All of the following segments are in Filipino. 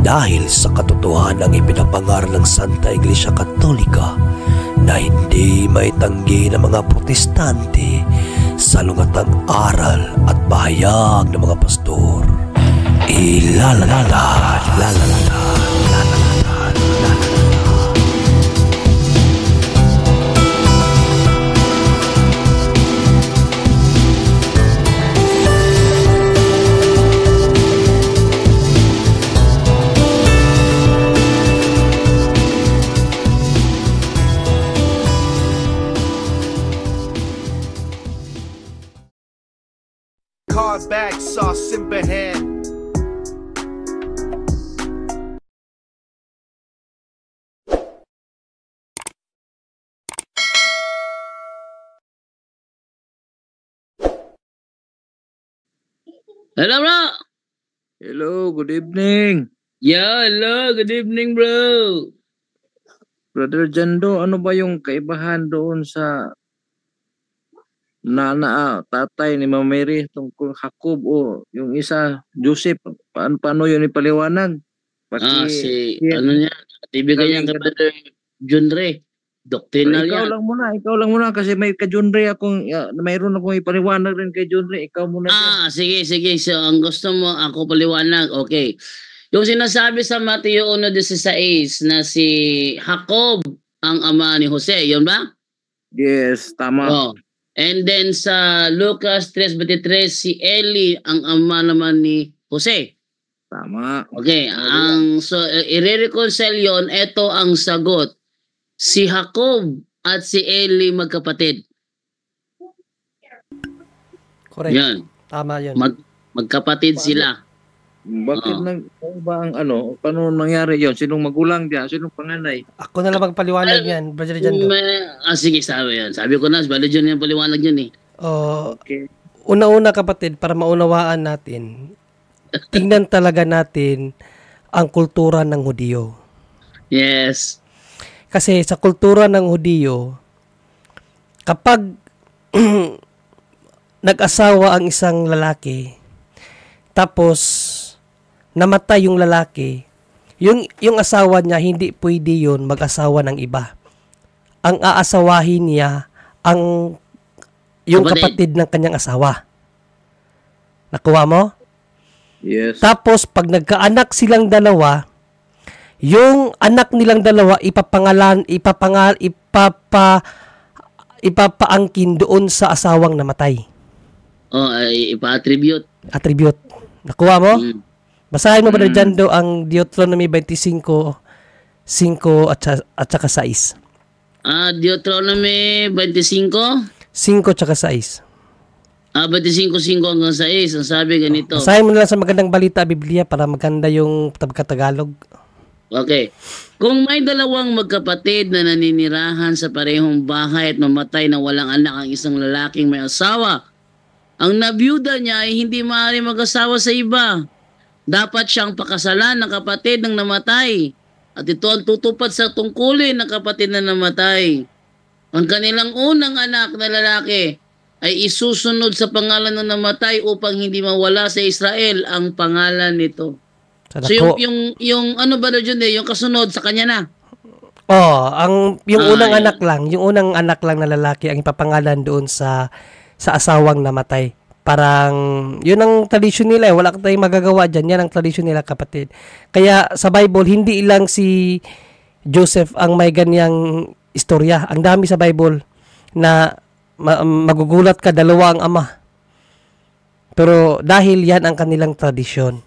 dahil sa katotohanang ipinapangaral ng Santa Iglesia Katolika na hindi maitanggi ng mga protestante sa lungatang aral at pahayag ng mga pastor. Bag sauce simple hand. Hello, bro. Hello, good evening. Yeah, hello, good evening, bro. Brother Jando, ano ba yung kaibahan doon sa tatay ni Mama Mary tungkol Jacob o yung isa, Joseph? Paano yun ipaliwanag? Ano niya? Ibigay niya kay Brother John Ray. Doctrinal ikaw yan. lang muna kasi may ka John Ray mayroon akong ipaliwanag rin kay John Ray. Ikaw muna. Sige. So, ang gusto mo, ako paliwanag. Okay. Yung sinasabi sa Mateo 1:16 na si Jacob ang ama ni Jose, yun ba? Yes, tama. Oh. And then sa Lucas 3:23, si Eli ang ama naman ni Jose. Tama. Okay, i-reconcile yun, ito ang sagot. Si Jacob at si Eli magkapatid. Correct. Yan. Tama yun. Magkapatid sila. Bakit ba ang paano nangyari yon? Sinong magulang diyan? Sinong panganay? Ako na lang magpaliwanag yan, Brother Jando. Sige, sabi yan. Sabi ko na, Brother John yung paliwanag yan eh. Okay. Una-una kapatid, para maunawaan natin, tingnan talaga natin ang kultura ng Hudiyo. Yes. Kasi sa kultura ng Hudiyo, kapag nag-asawa ang isang lalaki, tapos namatay yung lalaki, yung asawa niya, hindi pwede yun mag-asawa ng iba. Ang aasawahin niya yung kapatid ng kanyang asawa. Nakuha mo? Yes. Tapos pag nagkaanak silang dalawa, yung anak nilang dalawa ipapaangkin doon sa asawang namatay. Ipa-attribute. Attribute. Nakuha mo? Basahin mo ba dyan do ang Deuteronomy 25:5 at saka 6. Deuteronomy 25? 5 tsaka 6. 25:5 hanggang 6. Ang sabi ganito. Basahin mo na lang sa magandang balita Biblia para maganda yung pagkatagalog. Okay. Kung may dalawang magkapatid na naninirahan sa parehong bahay at mamatay na walang anak ang isang lalaking may asawa, ang nabiyuda niya ay hindi maaari mag-asawa sa iba. Dapat siyang pakasalan ng kapatid ng namatay. At ito ang tutupad sa tungkulin ng kapatid na namatay. Ang kanilang unang anak na lalaki ay isusunod sa pangalan ng namatay upang hindi mawala sa Israel ang pangalan nito. So yung ano ba dyan yung kasunod sa kanya na? Yung unang anak lang na lalaki ang ipapangalan doon sa asawang namatay. Parang yun ang tradisyon nila, wala tayong magagawa diyan, yan ang tradisyon nila kapatid. Kaya sa Bible hindi lang si Joseph ang may ganyang istorya. Ang dami sa Bible na magugulat ka, dalawa ang ama. Pero dahil yan ang kanilang tradisyon.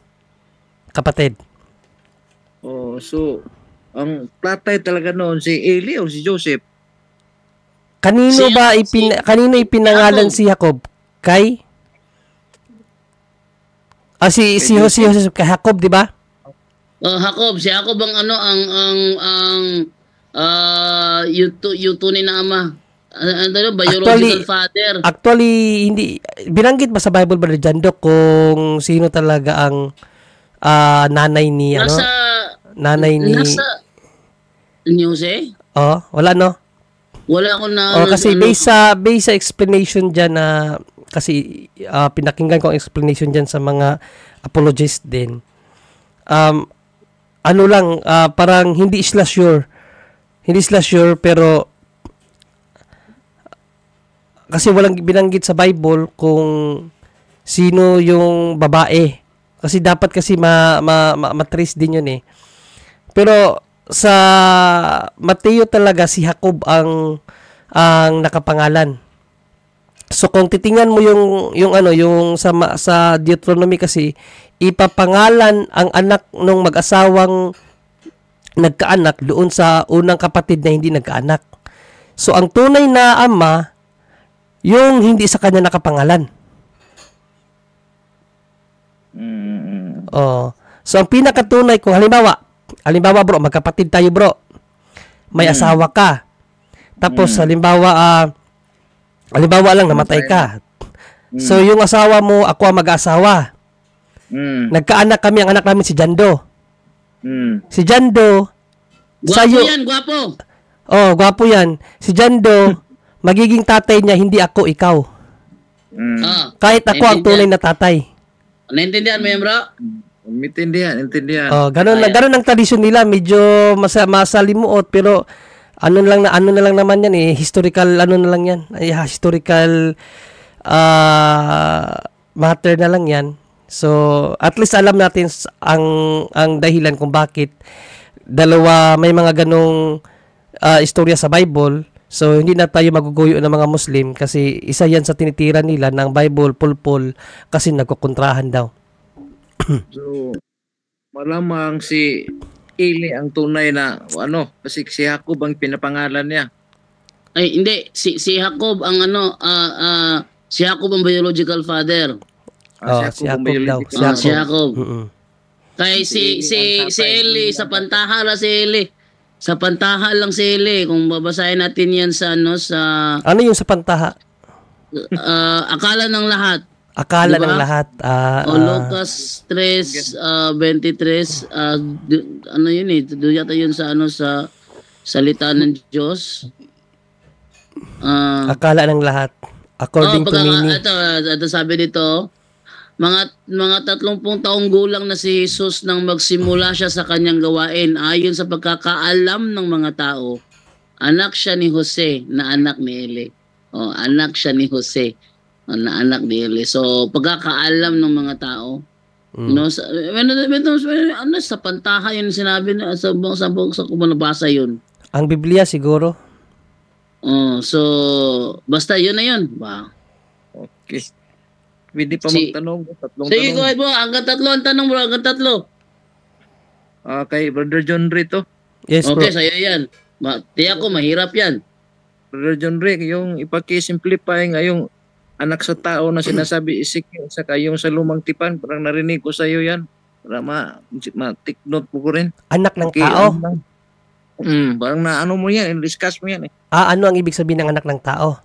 Kapatid. So ang tatay talaga noon si Eli o si Joseph? Kanino ipinangalan si Jacob? Kay? Si Joseph kay Jacob, di ba? Jacob, si Jacob yung tunay na ama. Biological father. Actually, hindi binanggit ba sa Bible ba dyan kung sino talaga ang nanay ni Jose? Wala no? Wala ako na kasi based sa explanation diyan na kasi pinakinggan ko ang explanation diyan sa mga apologists din. ano lang, parang hindi sila sure. Hindi sila sure, pero kasi walang binanggit sa Bible kung sino yung babae. Kasi dapat kasi matrace din yun eh. Pero sa Mateo talaga si Jacob ang nakapangalan. So kung titingnan mo yung sa Deuteronomy kasi ipapangalan ang anak ng mag-asawang nagkaanak doon sa unang kapatid na hindi nagkaanak. So ang tunay na ama yung hindi sa kanya nakapangalan. Oh. So ang pinakatunay kung halimbawa bro, magkapatid tayo bro. May asawa ka. Tapos halimbawa lang namatay ka. So yung asawa mo, ako ang mag-asawa. Nagkaanak kami, ang anak namin si Jando. Si Jando Gwapo yan, gwapo. Oh, gwapo yan. Si Jando magiging tatay niya, hindi ako, ikaw. Kahit ako ang tunay na tatay. Naintindihan mo yan, bro? Intindihan. Oh, ganun ang tradisyon nila, medyo masalimuot pero ano na lang naman yan eh, historical historical matter na lang yan. So, at least alam natin ang dahilan kung bakit may mga ganong istorya sa Bible. So, hindi na tayo maguguyo ng mga Muslim kasi isa yan sa tinitira nila ng Bible, pulpul, kasi nagkukontrahan daw. So, malamang si Eli ang tunay na kasi si Jacob ang pinapangalan niya. Ay, hindi. Si Jacob ang si Jacob ang biological father. Si Jacob daw. Si Jacob. Kay si Eli, sa pantaha lang si Eli. Sa pantaha lang si Eli. Kung babasahin natin yan sa ano yung sa pantaha? Akala ng lahat. Akala ng lahat. Lucas 3:23 ano yun eh, doon yata yun sa sa salita ng Diyos. Akala ng lahat. According to Mini. Ito sabi dito, mga 30 taong gulang na si Jesus nang magsimula siya sa kanyang gawain. Ayon sa pagkakaalam ng mga tao, anak siya ni Jose na anak ni Eli. Anak siya ni Jose na anak ni Eli. So, pagkakaalam ng mga tao, sa pantaha yun sinabi na sa kung nabasa yun. Ang Biblia siguro. So, basta yun na yun. Wow. Okay. Pwede pa magtanong. Tatlong sige, tanong. go ahead bro. Hanggang 3 ang tanong bro. Hanggang 3. Kay Brother John Rito. Yes, bro. Okay, sa'yo yan. Tiyak ko, mahirap yan. Brother John Rick, yung ipaki-simplify ngayong anak sa tao na sinasabi Ezekiel saka yung sa lumang tipan, parang narinig ko sa iyo yan. Para ma-take note mo ko rin. Anak ng tao? Parang mo yan, discuss mo yan eh. Ano ang ibig sabihin ng anak ng tao?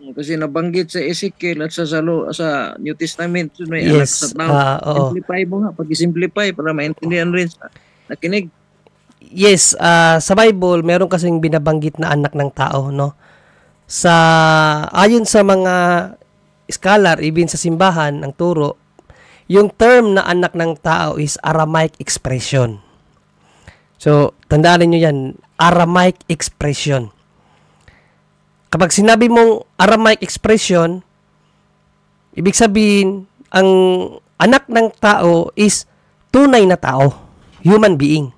Kasi nabanggit sa Ezekiel at sa New Testament, may anak sa tao. Simplify mo nga, pag-simplify para maintindihan rin sa nakinig. Yes, sa Bible, meron kasing binabanggit na anak ng tao, no? Ayon sa mga scholar, even sa simbahan, ang turo, yung term na anak ng tao is Aramaic expression. So, tandaan niyo yan, Aramaic expression. Kapag sinabi mong Aramaic expression, ibig sabihin, ang anak ng tao is tunay na tao, human being.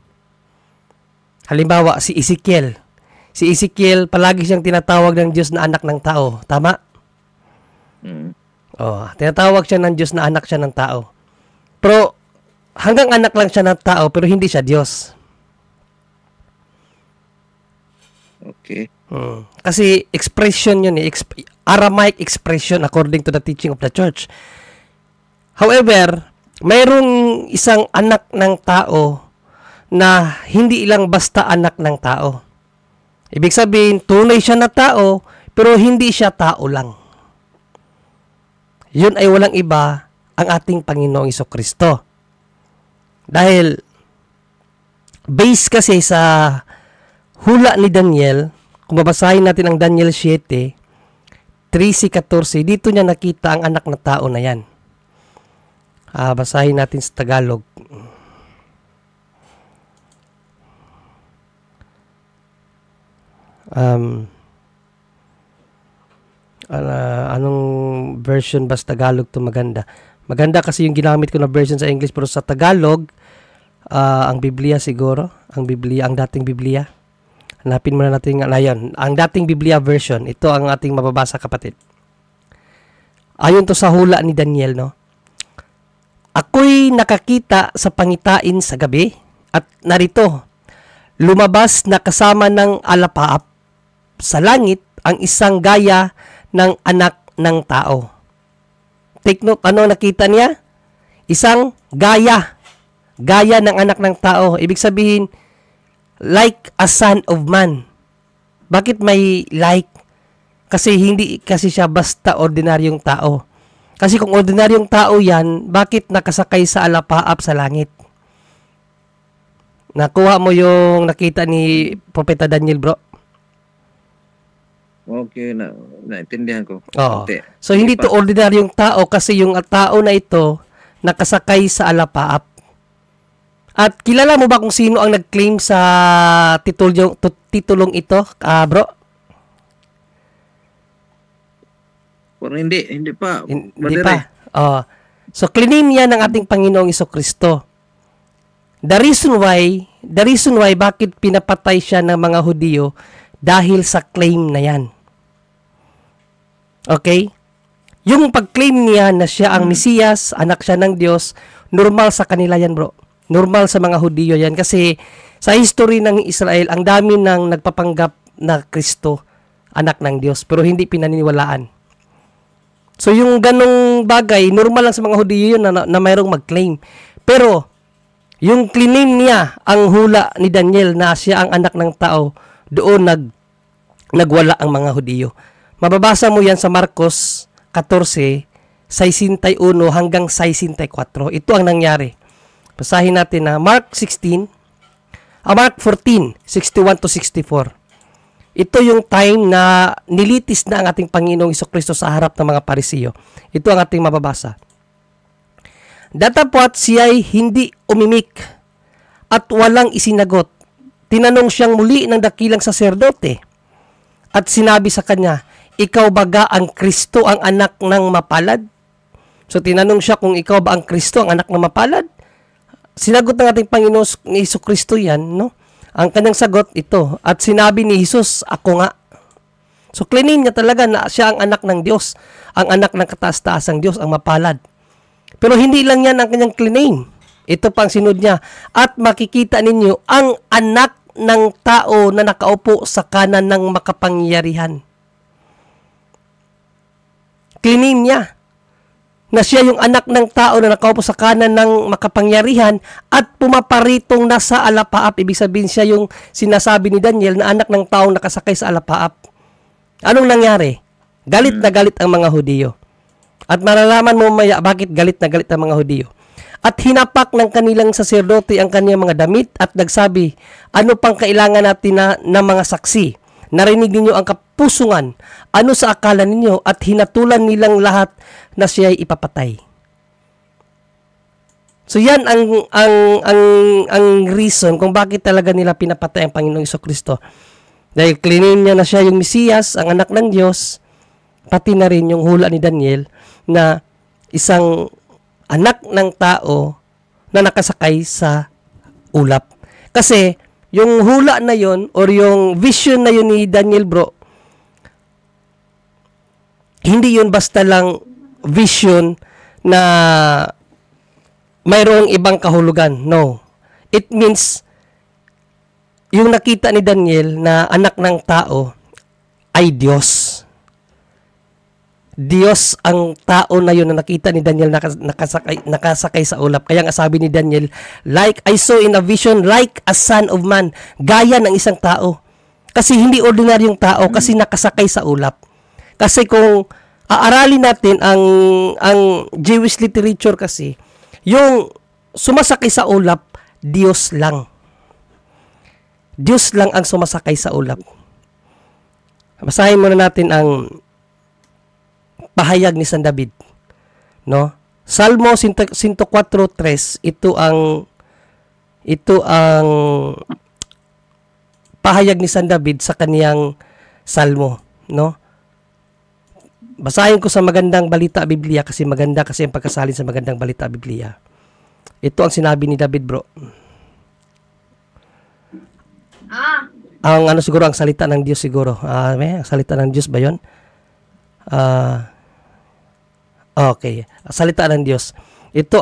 Halimbawa, si Ezekiel. Si Ezekiel, palagi siyang tinatawag ng Diyos na anak ng tao. Tama? Tinatawag siya ng Diyos na anak siya ng tao. Pero, hanggang anak lang siya ng tao, pero hindi siya Diyos. Okay. Kasi expression yun eh. Aramaic expression according to the teaching of the church. However, mayroong isang anak ng tao na hindi ilang basta anak ng tao. Ibig sabihin, tunay siya na tao, pero hindi siya tao lang. Yun ay walang iba ang ating Panginoong Jesucristo. Dahil, based kasi sa hula ni Daniel, kung babasahin natin ang Daniel 7, 13-14, dito niya nakita ang anak na tao na yan. Basahin natin sa Tagalog. Anong version ba sa Tagalog to maganda? Maganda kasi yung ginamit ko na version sa English, pero sa Tagalog, ang Biblia siguro. Ang dating Biblia. Hanapin muna natin ngayon. Ang dating Biblia version, ito ang ating mababasa, kapatid. Ayon to sa hula ni Daniel, no? Ako'y nakakita sa pangitain sa gabi, at narito, lumabas na kasama ng alapaap sa langit ang isang gaya ng anak ng tao. Take note, ano nakita niya? Isang gaya ng anak ng tao. Ibig sabihin, like a son of man. Bakit may like? Kasi hindi kasi siya basta ordinaryong tao. Kasi kung ordinaryong tao yan, bakit nakasakay sa alapaap sa langit? Nakuha mo yung nakita ni Propeta Daniel, bro? Okay, naintindihan ko. Oo. Konti. So, hindi to ordinaryong tao kasi yung tao na ito nakasakay sa alapaap. At kilala mo ba kung sino ang nag-claim sa titulong ito, bro? Pero hindi pa. Hindi pa. So, claim niya ng ating Panginoong Jesucristo. The reason why bakit pinapatay siya ng mga Hudyo dahil sa claim na yan. Okay? Yung pag-claim niya na siya ang Mesiyas, anak siya ng Diyos, normal sa kanila yan, bro. Normal sa mga Hudyo yan. Kasi sa history ng Israel, ang dami nang nagpapanggap na Kristo, anak ng Diyos, pero hindi pinaniniwalaan. So yung ganong bagay, normal lang sa mga Hudyo yun na mayroong mag-claim. Pero yung claim niya, ang hula ni Daniel na siya ang anak ng tao, doon nagwala ang mga Hudyo. Mababasa mo yan sa Marcos 14, 61 hanggang 64. Ito ang nangyari. Basahin natin na Mark 14, 61 to 64. Ito yung time na nilitis na ang ating Panginoong Jesucristo sa harap ng mga Parisiyo. Ito ang ating mababasa. Datapwat siya'y hindi umimik at walang isinagot. Tinanong siyang muli ng dakilang saserdote at sinabi sa kanya, ikaw baga ang Kristo, ang anak ng mapalad? So tinanong siya kung ikaw ba ang Kristo, ang anak ng mapalad? Sinagot ng ating Panginoon ni Jesucristo yan, no? Ang kanyang sagot ito. At sinabi ni Jesus, ako nga. So claim niya talaga na siya ang anak ng Diyos, ang anak ng kataas-taasang Diyos, ang mapalad. Pero hindi lang yan ang kanyang claim. Ito pang sinod niya. At makikita ninyo ang anak ng tao na nakaupo sa kanan ng makapangyarihan. Claim niya na siya yung anak ng tao na nakaupo sa kanan ng makapangyarihan at pumaparitong nasa alapaap. Ibig sabihin siya yung sinasabi ni Daniel na anak ng taong nakasakay sa alapaap. Anong nangyari? Galit na galit ang mga Hudyo. At malalaman mo maya bakit galit na galit ang mga Hudyo. At hinapak ng kanilang saserdote ang kanyang mga damit at nagsabi, ano pang kailangan natin na mga saksi? Narinig ninyo ang kapusungan. Ano sa akala ninyo? At hinatulan nilang lahat na siya'y ipapatay. So yan ang reason kung bakit talaga nila pinapatay ang Panginoong Jesucristo. Dahil claim niya na siya yung Mesiyas, ang anak ng Diyos, pati na rin yung hula ni Daniel na isang anak ng tao na nakasakay sa ulap. Kasi yung hula na yon or yung vision na yun ni Daniel, bro, hindi yun basta lang vision na mayroong ibang kahulugan. No. It means yung nakita ni Daniel na anak ng tao ay Diyos. Diyos ang tao na yun na nakita ni Daniel nakasakay sa ulap. Kaya nga sabi ni Daniel, like I saw in a vision, like a son of man, gaya ng isang tao. Kasi hindi ordinaryong tao, kasi nakasakay sa ulap. Kasi kung aaralin natin ang Jewish literature kasi, yung sumasakay sa ulap, Diyos lang. Diyos lang ang sumasakay sa ulap. Basahin muna natin ang pahayag ni San David, no? Salmo 104:3, ito ang pahayag ni San David sa kaniyang salmo, no? Basahin ko sa Magandang Balita Biblia kasi maganda kasi ang pagkasalin sa Magandang Balita Biblia. Ito ang sinabi ni David, bro. Ang ano siguro, ang salita ng Diyos siguro. Ang salita ng Diyos ba yun? Okay, salita ng Diyos. Ito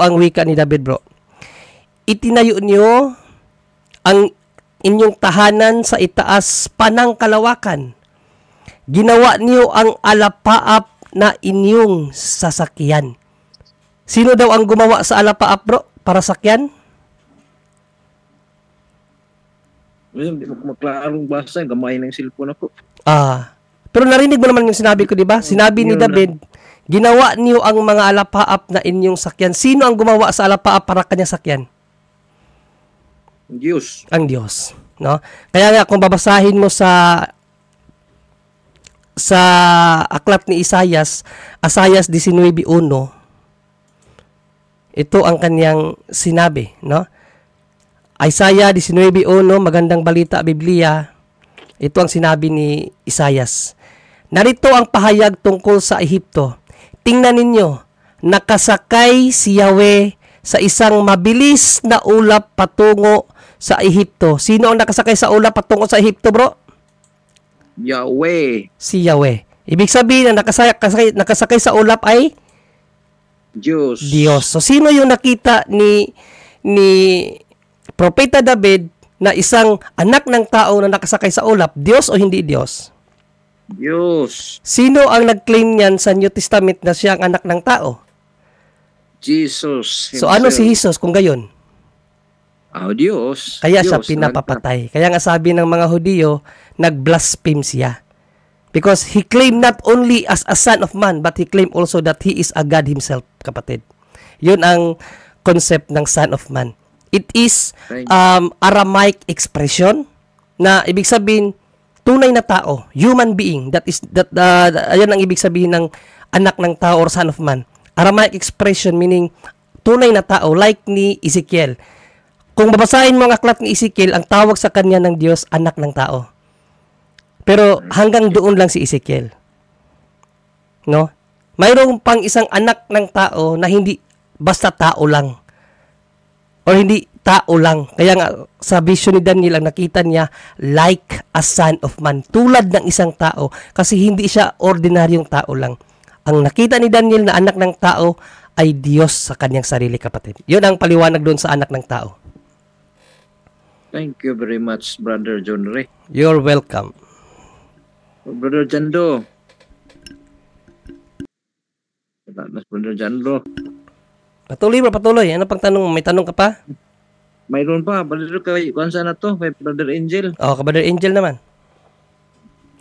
ang wika ni David, bro. Itinayo niyo ang inyong tahanan sa itaas panang kalawakan. Ginawa niyo ang alapaap na inyong sasakyan. Sino daw ang gumawa sa alapaap, bro? Para sakyan? Hindi mo maklarong basa, gamay ng cellphone ako. Pero narinig mo naman yung sinabi ko, di ba? Sinabi ni David, ginawa niyo ang mga alapaap na inyong sakyan. Sino ang gumawa sa alapaap para kanyang sakyan? Diyos. Ang Diyos, no? Kaya nga kung babasahin mo sa aklat ni Isaias 19:1, ito ang kanyang sinabi, no? Isaiah 19:1, Magandang Balita Biblia, ito ang sinabi ni Isaias. Narito ang pahayag tungkol sa Ehipto. Tingnan ninyo, nakasakay si Yahweh sa isang mabilis na ulap patungo sa Ehipto. Sino ang nakasakay sa ulap patungo sa Ehipto, bro? Yahweh. Si Yahweh. Ibig sabihin na nakasakay sa ulap ay Diyos. So sino yung nakita ni Propeta David na isang anak ng tao na nakasakay sa ulap? Diyos o hindi Diyos? Diyos. Sino ang nag-claim niyan sa New Testament na siya ang anak ng tao? Jesus. So ano si Jesus kung gayon? Diyos. Kaya siya Diyos, pinapapatay. Kaya nga sabi ng mga Hudiyo, nag-blaspheme siya. Because he claimed not only as a son of man, but he claimed also that he is a God himself, kapatid. Yun ang concept ng son of man. It is Aramaic expression na ibig sabihin tunay na tao, human being. Ayan ang ibig sabihin ng anak ng tao or son of man. Aramaic expression meaning tunay na tao like ni Ezekiel. Kung babasahin mo ang aklat ni Ezekiel, ang tawag sa kanya ng Diyos, anak ng tao. Pero hanggang doon lang si Ezekiel. No? Mayroong pang isang anak ng tao na hindi basta tao lang. O hindi tao lang. Kaya nga sa vision ni Daniel, ang nakita niya like a son of man. Tulad ng isang tao. Kasi hindi siya ordinaryong tao lang. Ang nakita ni Daniel na anak ng tao ay Diyos sa kanyang sarili, kapatid. Yun ang paliwanag doon sa anak ng tao. Thank you very much, Brother John Ray. You're welcome. Brother Jando. Brother Jando. Patuloy. Ano pang tanong? May tanong ka pa? Mayroon pa. Brother, kung saan na to? Kay Brother Angel. Brother Angel naman.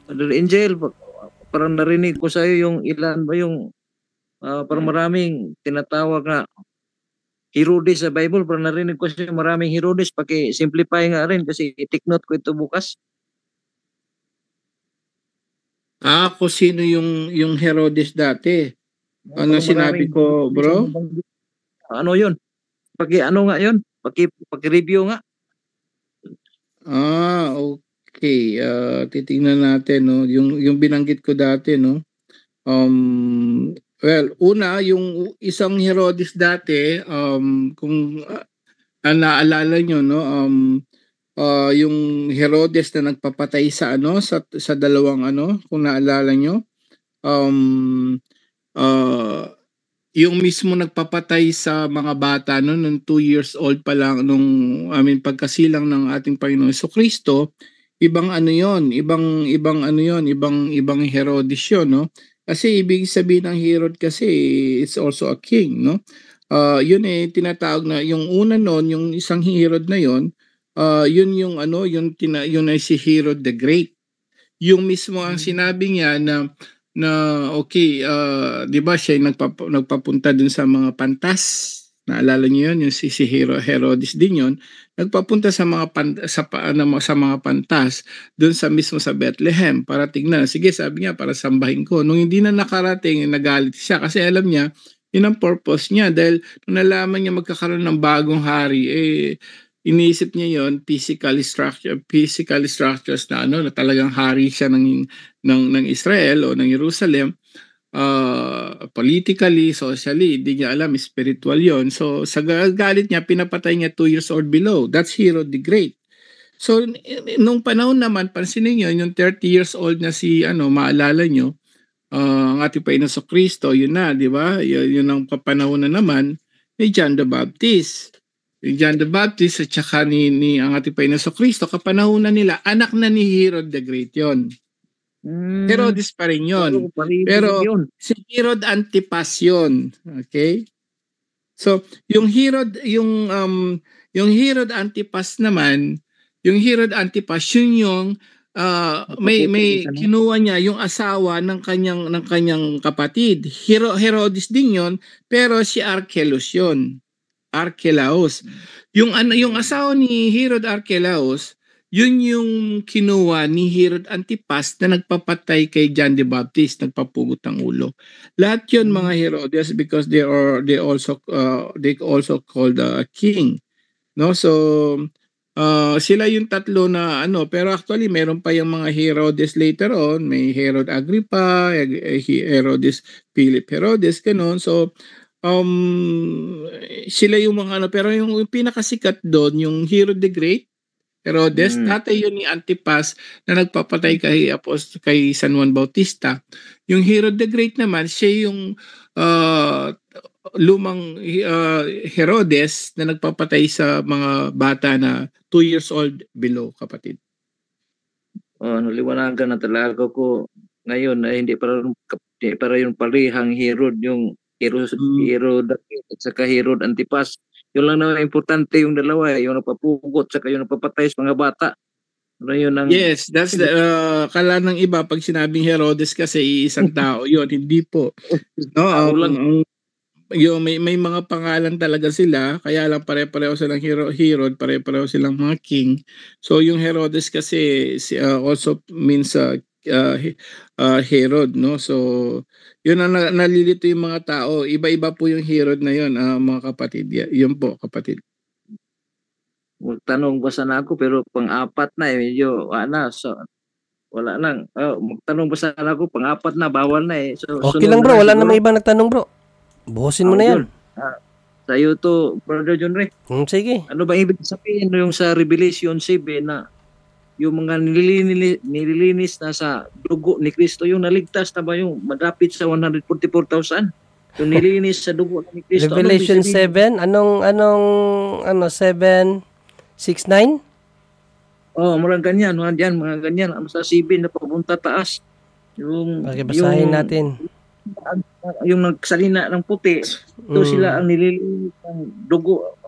Brother Angel, parang narinig ko sa iyo yung ilan ba yung parang maraming tinatawag na Herodes sa Bible. Parang narinig ko sa iyo maraming Herodes. Paki-simplify nga rin kasi i-take note ko ito bukas. Kung sino yung Herodes dati? Ano sinabi ko, bro? Ano yun? Ano nga yun? Paki-review nga. Okay. Titingnan natin, no? Yung binanggit ko dati, no? Well, una, yung isang Herodes dati, kung naalala nyo, no? Yung Herodes na nagpapatay sa dalawang kung naalala nyo, yung mismo nagpapatay sa mga bata nung 2 years old pa lang pagkasilang ng ating Panginoon Jesucristo, ibang Herodes yun, no? Kasi ibig sabihin ng Herod kasi it's also a king, no? Yun tinatawag na yung una noon, yung isang Herod na yun, yun yung si Herod the Great. Yung mismo ang sinabi niya na okay, 'di ba siya nagpapunta dun sa mga pantas. Naalala niyo yun, yung si Herodes din yun. Nagpapunta sa mga pantas dun sa mismo sa Bethlehem para tignan. Sige, sabi niya, para sambahin ko. Nung hindi na nakarating, nagalit siya kasi alam niya yun ang purpose niya, dahil nung nalaman niya magkakaroon ng bagong hari, iniisip niya yon physical structures na na talagang hari siya ng Israel o ng Jerusalem. Politically, socially, hindi niya alam, spiritual yon. So sa galit niya, pinapatay niya 2 years old below. That's Herod the Great. So nung panahon naman, pansinin niyo, yung 30 years old na si maalala niyo, ang ating Panginoon Kristo, yun na, di ba? Yun ang panahon na naman ni John the Baptist. Yung John the Baptist at saka ni ang ating Panginoon Kristo, kapanahonan nila, anak na ni Herod the Great yon. Herodes pa rin yun. Pero si Herod Antipas yun. Okay? So, yung Herod Antipas naman, yun yung may kinuha niya yung asawa ng kanyang kapatid. Herodes din yun, pero si Archelaus yun. Archelaus. Yung asawa ni Herod Archelaus, yun yung kinuha ni Herod Antipas na nagpapatay kay John the Baptist, nagpapugot ng ulo. Lahat yun mga Herodes because they also called a king. No? So sila yung tatlo na pero actually meron pa yung mga Herodes later on, may Herod Agrippa, Herodes Philip Herodes, ganun. So sila yung mga pero yung pinakasikat doon yung Herod the Great, Herodes, tatay yun ni Antipas na nagpapatay kay San Juan Bautista. Yung Herod the Great naman, siya yung lumang Herodes na nagpapatay sa mga bata na 2 years old below, kapatid. Naliwanagan na talaga ko ngayon na hindi para yung parihang Herod, yung Herod at saka Herod Antipas. Yun lang na importante yung dalawa, yung napapugot saka yung napapatay sa mga bata. Yes, that's the kala ng iba pag sinabing Herodes kasi isang tao yun, hindi po. No, may mga pangalan talaga sila, kaya lang pare-pareho silang Herod, pare-pareho silang mga king. So yung Herodes kasi also means Herod, no? So yun ang nalilito yung mga tao. Iba-iba po yung Herod na yun, mga kapatid. Yun po, kapatid. Magtanong ba sana ako pero pang-apat na medyo so wala lang. Magtanong ba sana ako pang-apat na bawal na So, okay lang bro, wala namang ibang nagtanong bro. Buhusin mo na yan. Sa'yo to, Brother John Ray. Sige. Ano ba ibig sabihin yung sa Revelation 7 na yung mga nililinis na sa dugo ni Kristo, yung naligtas na ba yung madapit sa 144,000? Yung nililinis sa dugo ni Kristo. Revelation 7? Anong 7, 6, 9? Marang ganyan. Mga ganyan. Sa 7 na papunta taas. Basahin natin. Yung nagsalina ng puti, ito sila ang nililinis ng dugo.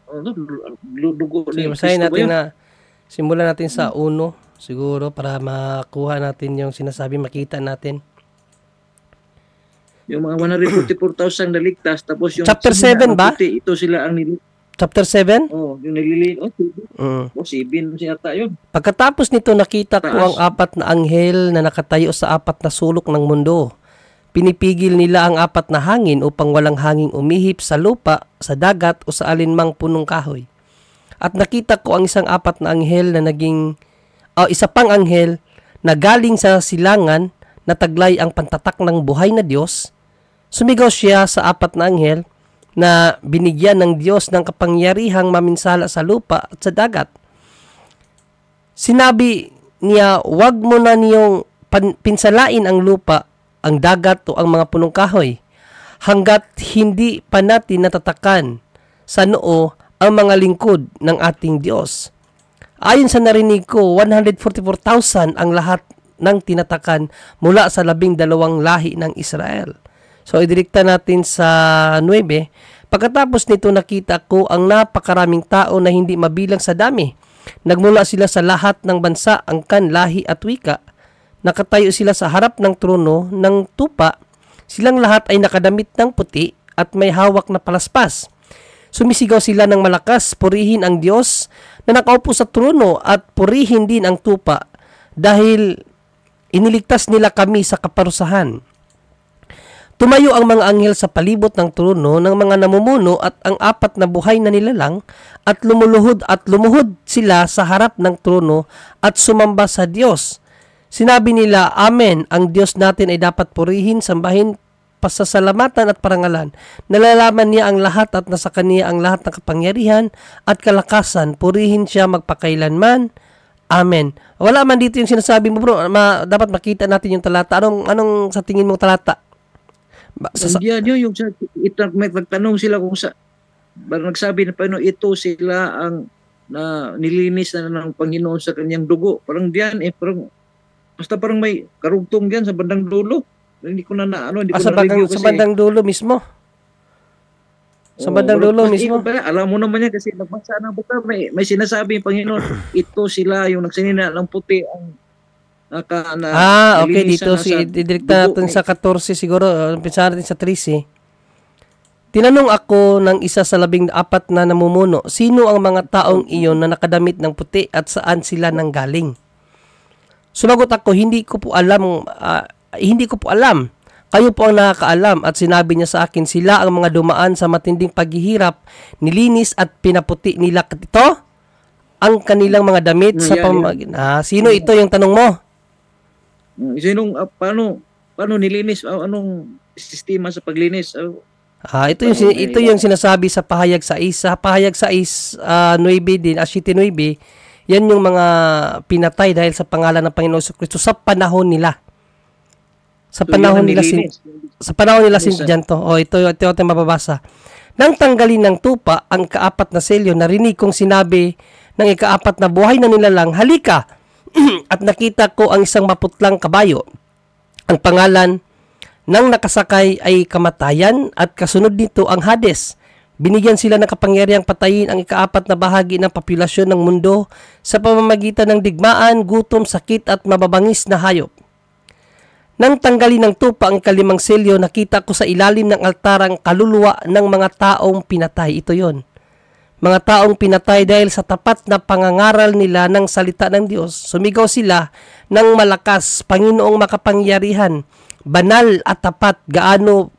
Dugo ni Kristo. Basahin natin na simulan natin sa 1 siguro para makuha natin yung sinasabi, makita natin. Yung mga 144,000 naligtas, tapos yung chapter 7 ba? Puti, ito sila ang nililinis. Chapter 7? Yung naglilinis. 7 siya yun. Pagkatapos nito nakita ko ang 4 na anghel na nakatayo sa 4 na sulok ng mundo. Pinipigil nila ang 4 na hangin upang walang hangin umihip sa lupa, sa dagat o sa alinmang punong kahoy. At nakita ko ang isang 4 na anghel na isa pang anghel na galing sa silangan na taglay ang pantatak ng buhay na Diyos. Sumigaw siya sa 4 na anghel na binigyan ng Diyos ng kapangyarihang maminsala sa lupa at sa dagat. Sinabi niya, huwag mo na niyong pinsalain ang lupa, ang dagat o ang mga punong kahoy, hanggat hindi pa natin natatakan sa noo ang mga lingkod ng ating Diyos. Ayon sa narinig ko, 144,000 ang lahat ng tinatakan mula sa 12 lahi ng Israel. So, idirekta natin sa 9. Pagkatapos nito nakita ko ang napakaraming tao na hindi mabilang sa dami. Nagmula sila sa lahat ng bansa, angkan, lahi at wika. Nakatayo sila sa harap ng trono ng tupa. Silang lahat ay nakadamit ng puti at may hawak na palaspas. Sumisigaw sila ng malakas, purihin ang Diyos na nakaupo sa trono at purihin din ang tupa dahil iniligtas nila kami sa kaparusahan. Tumayo ang mga anghel sa palibot ng trono ng mga namumuno at ang 4 na buhay na nilalang at lumuhod sila sa harap ng trono at sumamba sa Diyos. Sinabi nila, Amen, ang Diyos natin ay dapat purihin, sambahin, pasasalamatan at parangalan. Nalalaman niya ang lahat at nasa kaniya ang lahat ng kapangyarihan at kalakasan. Purihin siya magpakailanman. Amen. Wala man dito yung sinasabi mo, bro. Dapat makita natin yung talata. Anong sa tingin mong talata? Yan yung may nagtanong sila kung parang nagsabi na paano ito sila ang nilinis na ng Panginoon sa kanyang dugo. Parang diyan basta parang may karugtong diyan sa bandang dulo. Hindi ko na hindi ko na-review kasi. Sa bandang dulo mismo. Sa bandang dulo mismo. Alam mo naman yan kasi nagbasa ng bata, may sinasabi yung Panginoon, ito sila yung nagsinina ng puti ang okay, dito didirekta natin sa 14 siguro, umpisa natin sa 13. Tinanong ako ng isa sa 14 na namumuno, sino ang mga taong iyon na nakadamit ng puti at saan sila nanggaling? Sumagot ako, hindi ko po alam. Kayo po ang nakakaalam. At sinabi niya sa akin, sila ang mga dumaan sa matinding paghihirap, nilinis at pinaputi nila ito ang kanilang mga damit sa pamamagitan. Sino ito yung tanong mo? Paano nilinis? Anong sistema sa paglinis? Ito yung sinasabi sa pahayag 6. Sa pahayag 6, 9 din, 7-9, yan yung mga pinatay dahil sa pangalan ng Panginoon Kristo sa panahon nila. Sa panahon nila sinadyan to. Ito yung mababasa. Nang tanggalin ng tupa ang kaapat na selyo, narinig kong sinabi ng ikaapat na buhay na nilalang, halika! At nakita ko ang isang maputlang kabayo. Ang pangalan ng nakasakay ay kamatayan at kasunod nito ang Hades. Binigyan sila ng kapangyarihang patayin ang ikaapat na bahagi ng populasyon ng mundo sa pamamagitan ng digmaan, gutom, sakit at mababangis na hayop. Nang tanggalin ng tupa ang ikalimang selyo, nakita ko sa ilalim ng altar ang kaluluwa ng mga taong pinatay. Ito yon. Mga taong pinatay dahil sa tapat na pangangaral nila ng salita ng Diyos. Sumigaw sila ng malakas, Panginoong makapangyarihan, banal at tapat, gaano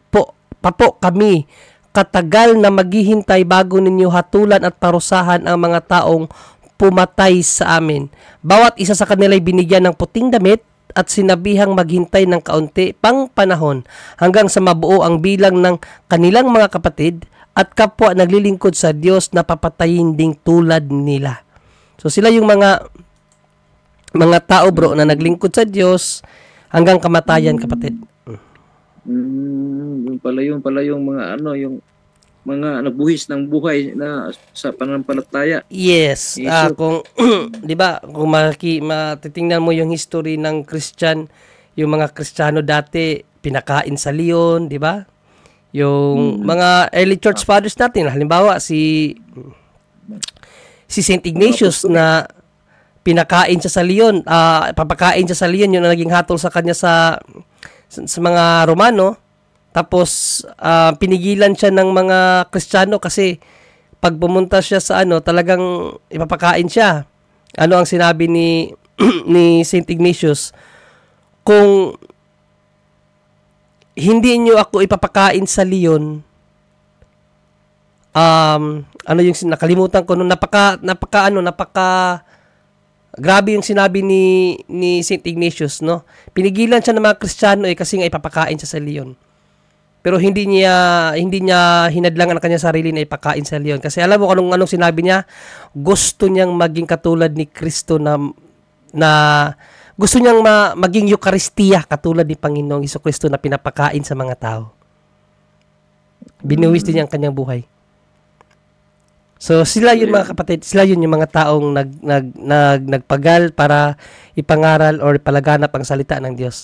pa po kami katagal na maghihintay bago ninyo hatulan at parusahan ang mga taong pumatay sa amin. Bawat isa sa kanila ay binigyan ng puting damit at sinabihang maghintay ng kaunti pang panahon hanggang sa mabuo ang bilang ng kanilang mga kapatid at kapwa naglilingkod sa Diyos na papatayin ding tulad nila. So sila yung mga tao, bro, na naglingkod sa Diyos hanggang kamatayan, kapatid. Yung pala yung mga yung mga nagbuhis ng buhay na sa pananampalataya. Yes. Kung 'di ba, kung matitingnan mo yung history ng Christian, yung mga Kristiyano dati pinakain sa leon, 'di ba? Yung mga early church fathers natin, halimbawa si Saint Ignatius na pinakain siya sa leon, papakain siya sa leon, yun ang naging hatol sa kanya sa mga Romano. Tapos pinigilan siya ng mga Kristiyano kasi pag pumunta siya sa talagang ipapakain siya. Ano ang sinabi ni Saint Ignatius? Kung hindi niyo ako ipapakain sa leon, ano yung nakalimutan ko nung napaka grabe yung sinabi ni Saint Ignatius, no? Pinigilan siya ng mga Kristiyano kasi nga ipapakain siya sa leon. Pero hindi niya hinadlangan ang kanyang sarili na ipakain sa leon. Kasi alam mo anong sinabi niya? Gusto niyang maging katulad ni Kristo na gusto niyang maging Eucharistia katulad ni Panginoong Hesukristo na pinapakain sa mga tao. Binuwis din niya ang kanyang buhay. So sila yun, mga kapatid, sila yun yung mga taong nagpagal para ipangaral or palaganap ang salita ng Diyos.